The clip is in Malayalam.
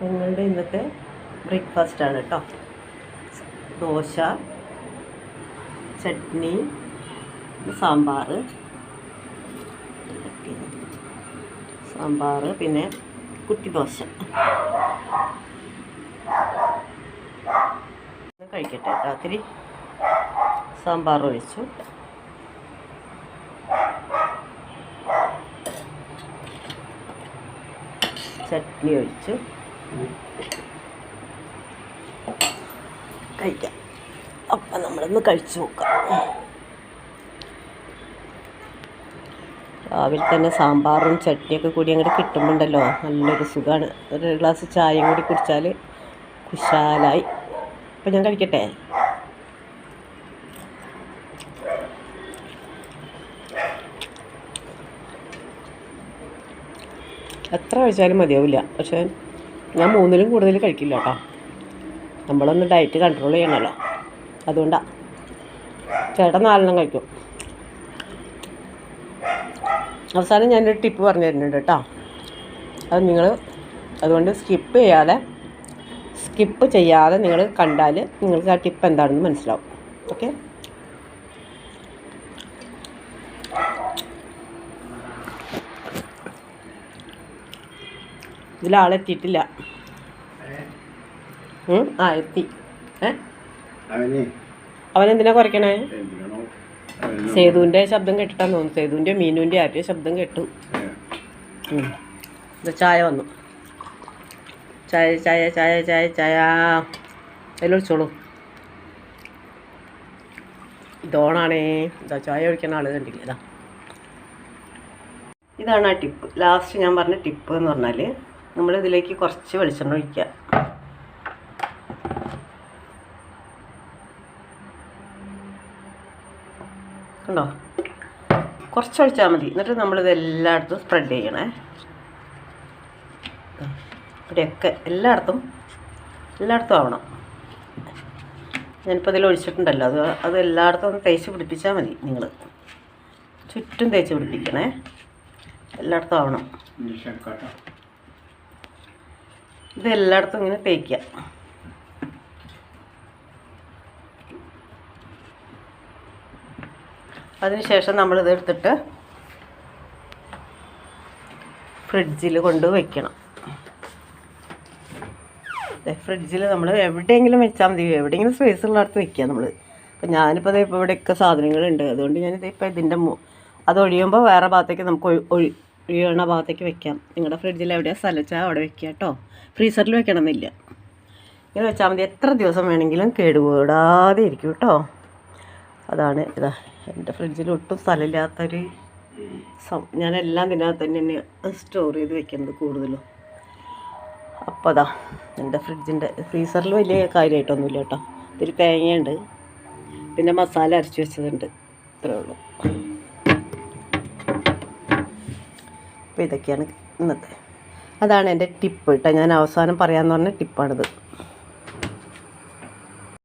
ഞങ്ങളുടെ ഇന്നത്തെ ബ്രേക്ക്ഫാസ്റ്റാണ് കേട്ടോ. ദോശ, ചട്നി, സാമ്പാർ, പിന്നെ കുട്ടി ദോശ. കഴിക്കട്ടെ. രാത്രി സാമ്പാർ ഒഴിച്ചു. ചട്നി ഒഴിച്ചു കഴിക്കാം. അപ്പം നമ്മളൊന്ന് കഴിച്ചു നോക്കാം. രാവിലെ തന്നെ സാമ്പാറും ചട്നിയൊക്കെ കൂടി അങ്ങോട്ട് കിട്ടുമ്പോണ്ടല്ലോ നല്ലൊരു സുഖമാണ്. ഒരു ഗ്ലാസ് ചായയും കൂടി കുടിച്ചാൽ കുശാലായി. അപ്പം ഞാൻ കഴിക്കട്ടെ. എത്ര കഴിച്ചാലും മതിയാവില്ല. പക്ഷേ ഞാൻ 3-ലും കൂടുതൽ കഴിക്കില്ല കേട്ടോ. നമ്മളൊന്ന് ഡയറ്റ് കൺട്രോൾ ചെയ്യണമല്ലോ, അതുകൊണ്ടാണ്. ചേട്ടൻ 4-എണ്ണം കഴിക്കും. അവസാനം ഞാനൊരു ടിപ്പ് പറഞ്ഞു തരുന്നുണ്ട് കേട്ടോ. അത് നിങ്ങൾ അതുകൊണ്ട് സ്കിപ്പ് ചെയ്യാതെ നിങ്ങൾ കണ്ടാൽ നിങ്ങൾക്ക് ആ ടിപ്പ് എന്താണെന്ന് മനസ്സിലാവും. ഓക്കെ. ഇതിലാളെത്തിയിട്ടില്ല. എത്തി. അവനെന്തിനാ കുറയ്ക്കണേ? സേതുവിൻ്റെ ശബ്ദം കേട്ടിട്ടാന്ന് തോന്നുന്നു. സേതുവിൻ്റെ മീനുവിൻ്റെ ആരുടെ ശബ്ദം കേട്ടു. ചായ വന്നു. ചായ ചായ ചായ ചായ ചായ അതിലൊഴിച്ചോളൂ. ഇതോണാണേ. ഇതാ ചായ ഒഴിക്കുന്ന ആൾ കണ്ടില്ല. ഇതാണ് ആ ടിപ്പ്. ലാസ്റ്റ് ഞാൻ പറഞ്ഞ ടിപ്പ് എന്ന് പറഞ്ഞാൽ നമ്മളിതിലേക്ക് കുറച്ച് വെളിച്ചെണ്ണ ഒഴിക്കുക. കണ്ടോ? കുറച്ച് ഒഴിച്ചാൽ മതി. എന്നിട്ട് നമ്മളിത് എല്ലായിടത്തും സ്പ്രെഡ് ചെയ്യണേ. ഇവിടെയൊക്കെ എല്ലായിടത്തും ആവണം. ഞാനിപ്പോൾ ഇതിൽ ഒഴിച്ചിട്ടുണ്ടല്ലോ, അത് എല്ലായിടത്തും ഒന്ന് തേച്ച് പിടിപ്പിച്ചാൽ മതി. നിങ്ങൾ ചുറ്റും തേച്ച് പിടിപ്പിക്കണേ. എല്ലായിടത്തും ആവണം. ഇത് എല്ലായിടത്തും ഇങ്ങനെ തേക്കുക. അതിനുശേഷം നമ്മളിത് എടുത്തിട്ട് ഫ്രിഡ്ജിൽ കൊണ്ട് വയ്ക്കണം. ഫ്രിഡ്ജിൽ നമ്മൾ എവിടെയെങ്കിലും വെച്ചാൽ മതി. എവിടെയെങ്കിലും സ്പേസ് ഉള്ളിടത്ത് വയ്ക്കുക നമ്മൾ. ഇപ്പം ഞാനിപ്പോൾ ഇപ്പോൾ ഇവിടെയൊക്കെ സാധനങ്ങളുണ്ട്. അതുകൊണ്ട് ഞാനിതിപ്പോൾ ഇതിൻ്റെ അത് ഒഴിയുമ്പോൾ വേറെ ഭാഗത്തേക്ക് നമുക്ക് ഒഴിയണ ഭാഗത്തേക്ക് വെക്കാം. നിങ്ങളുടെ ഫ്രിഡ്ജിൽ എവിടെയാണ് സ്ഥലം വെച്ചാൽ അവിടെ വെക്കുക കേട്ടോ. ഫ്രീസറിൽ വെക്കണമെന്നില്ല. ഇങ്ങനെ വെച്ചാൽ മതി. എത്ര ദിവസം വേണമെങ്കിലും കേടുകൂടാതെ ഇരിക്കും കേട്ടോ. അതാണ് ഇതാ എൻ്റെ ഫ്രിഡ്ജിൽ ഒട്ടും സ്ഥലമില്ലാത്തൊരു ഞാനെല്ലാം ഇതിനകത്ത് തന്നെ സ്റ്റോർ ചെയ്ത് വെക്കുന്നത് കൂടുതലും. അപ്പോൾ അതാ എൻ്റെ ഫ്രീസറിൽ വലിയ കാര്യമായിട്ടൊന്നുമില്ല കേട്ടോ. ഇത്തിരി തേങ്ങയുണ്ട്, പിന്നെ മസാല അരച്ച് വെച്ചതുണ്ട്. ഇത്രേ ഉള്ളൂ. അപ്പോൾ ഇതൊക്കെയാണ് ഇന്നത്തെ. അതാണ് എൻ്റെ ടിപ്പ് കേട്ടോ. ഞാൻ അവസാനം പറയാമെന്ന് പറഞ്ഞ ടിപ്പാണിത്.